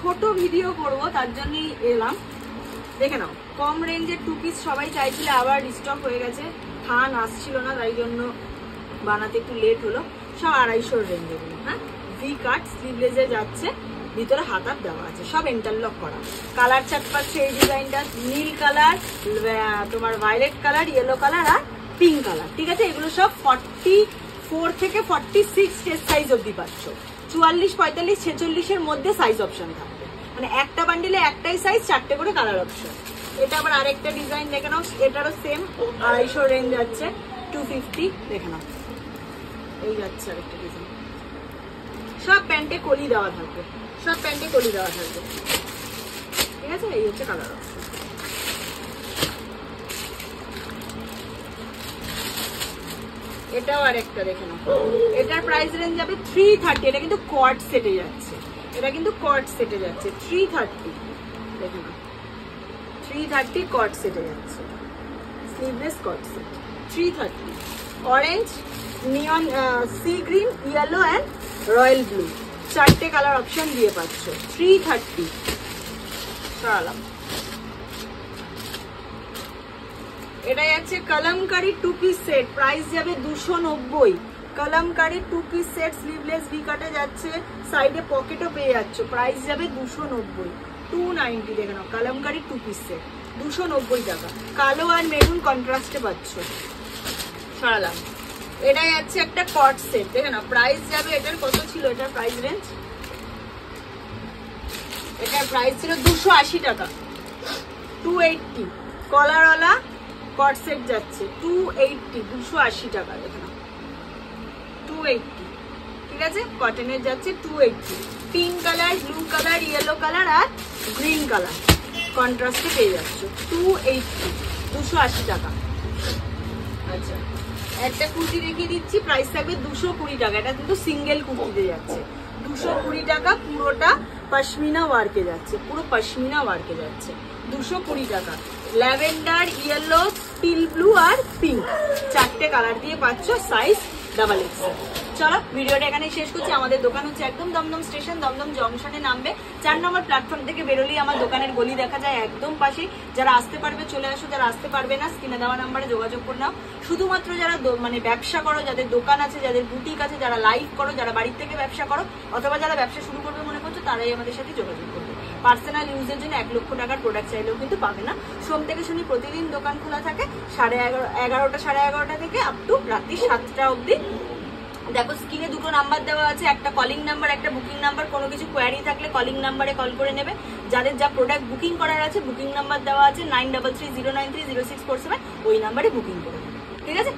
ছোট ভিডিও করব, তার জন্যই এলাম। দেখে নাও, কম রেঞ্জের 2 পিস সবাই চাইছিলে, আবার রিস্টক হয়ে গেছে। থান আসছিল না, তাই জন্য বানাতে একটু লেট হলো। সব 250 রেঞ্জে গুলো। হ্যাঁ, ভি কাট স্লিভলেসে যাচ্ছে, ভিতরে হাতার দেওয়া আছে, সব ইন্টারলক করা। কালার চার্ট পাচ্ছে এই ডিজাইনটা, নীল কালার, তোমার ভায়োলেট কালার, ইয়েলো কালার আর পিঙ্ক কালার। ঠিক আছে, এগুলো সব 44 থেকে 46 চেস্ট সাইজ অব্দি পাচ্ছ। 44, 45, 46 এর মধ্যে সাইজ অপশন থাকবে, মানে একটা বান্ডিলে একটাই সাইজ, 4টে করে কালার অপশন। এটা আবার আরেকটা ডিজাইন দেখে নাও, এটারও সেম 250 রেঞ্জ যাচ্ছে, 250 দেখে নাও। এই যাচ্ছে আরেকটা ডিজাইন, সব প্যান্টে কলি দেওয়া থাকবে, সব প্যান্টে কলি দেওয়া থাকবে। ঠিক আছে, এই হচ্ছে কালার অপশন। এটাও আরেকটা দেখে নাও, এটার প্রাইস রেঞ্জ যাবে 330। এটা কিন্তু কর্ড সেটে যাচ্ছে, এটা কিন্তু কর্ড সেটে যাচ্ছে 330। দেখে নাও, 330 কর্ড সেটে যাচ্ছে, sleeveless coord set 330। Orange, neon, sea green, yellow and royal blue, 4টে কালার অপশন দিয়ে পাচ্ছ 330। সরালাম। এটা যাচ্ছে কলমকারি 2 পিস সেট, প্রাইস যাবে 290। Kalamkari 2 piece set sleeveless V কাটে যাচ্ছে, সাইডে পকেটও পেয়ে যাচ্ছ, প্রাইস যাবে 290, 290। দেখে নাও, কলমকারি 2 পিস সেট 290 টাকা। কালো আর মেরুন কন্ট্রাস্টে পাচ্ছ। সরালাম। এটা যাচ্ছে একটা কট সেট, দেখে নাও, প্রাইস যাবে, এটার কত ছিল, এটার প্রাইস রেঞ্জ, এটার প্রাইস ছিল 280 টাকা, 280। কলারওয়ালা কট সেট যাচ্ছে 280, 280 টাকা। দেখে নাও, 280। ঠিক আছে, কটনের যাচ্ছে 280। Pink colour, blue colour, yellow colour আর গ্রিন কালার কন্ট্রাস্টে পেয়ে যাচ্ছ 280, 280 টাকা। আচ্ছা, একটা কুর্তি দেখিয়ে দিচ্ছি, প্রাইস থাকবে 220 টাকা। এটা কিন্তু সিঙ্গেল কুর্তিতে যাচ্ছে, 220 টাকা। পুরোটা পশমিনা ওয়ার্কে যাচ্ছে, পুরো পশমিনা ওয়ার্কে যাচ্ছে, 220 টাকা। ল্যাভেন্ডার, ইয়েলো, টিল ব্লু আর পিঙ্ক, 4টে কালার দিয়ে পাচ্ছ, সাইজ XXL। চলো, ভিডিওটা এখানে শেষ করছি। আমাদের দোকান হচ্ছে একদম দমদম স্টেশন, দমদম জংশনে নামবে, 4 নম্বর প্ল্যাটফর্ম থেকে বেরোলেই আমার দোকানের গলি দেখা যায়, একদম পাশে। যারা আসতে পারবে চলে আসো, যারা আসতে পারবে না স্ক্রিনে দেওয়া নাম্বারে যোগাযোগ করে নাও। শুধুমাত্র যারা মানে ব্যবসা করো, যাদের দোকান আছে, যাদের বুটিক আছে, যারা লাইভ করো, যারা বাড়ির থেকে ব্যবসা করো, অথবা যারা ব্যবসা শুরু করবে মনে করছো, তারাই আমাদের সাথে যোগাযোগ করবে। পার্সোনাল ইউজের জন্য 1 লক্ষ টাকার প্রোডাক্ট চাইলেও কিন্তু পাবে না। সোম থেকে শনি প্রতিদিন দোকান খোলা থাকে, 11:30 সাড়ে 11টা থেকে আপ টু রাত্রি 7টা অবধি। দেখো, স্ক্রিনে 2টো নাম্বার দেওয়া আছে, একটা কলিং নাম্বার, একটা বুকিং নাম্বার। কোনো কিছু কোয়ারি থাকলে কলিং নাম্বারে কল করে নেবে। যাদের যা প্রোডাক্ট বুকিং করার আছে, বুকিং নাম্বার দেওয়া আছে 9330930647, ওই নাম্বারে বুকিং করে নেবে। ঠিক আছে।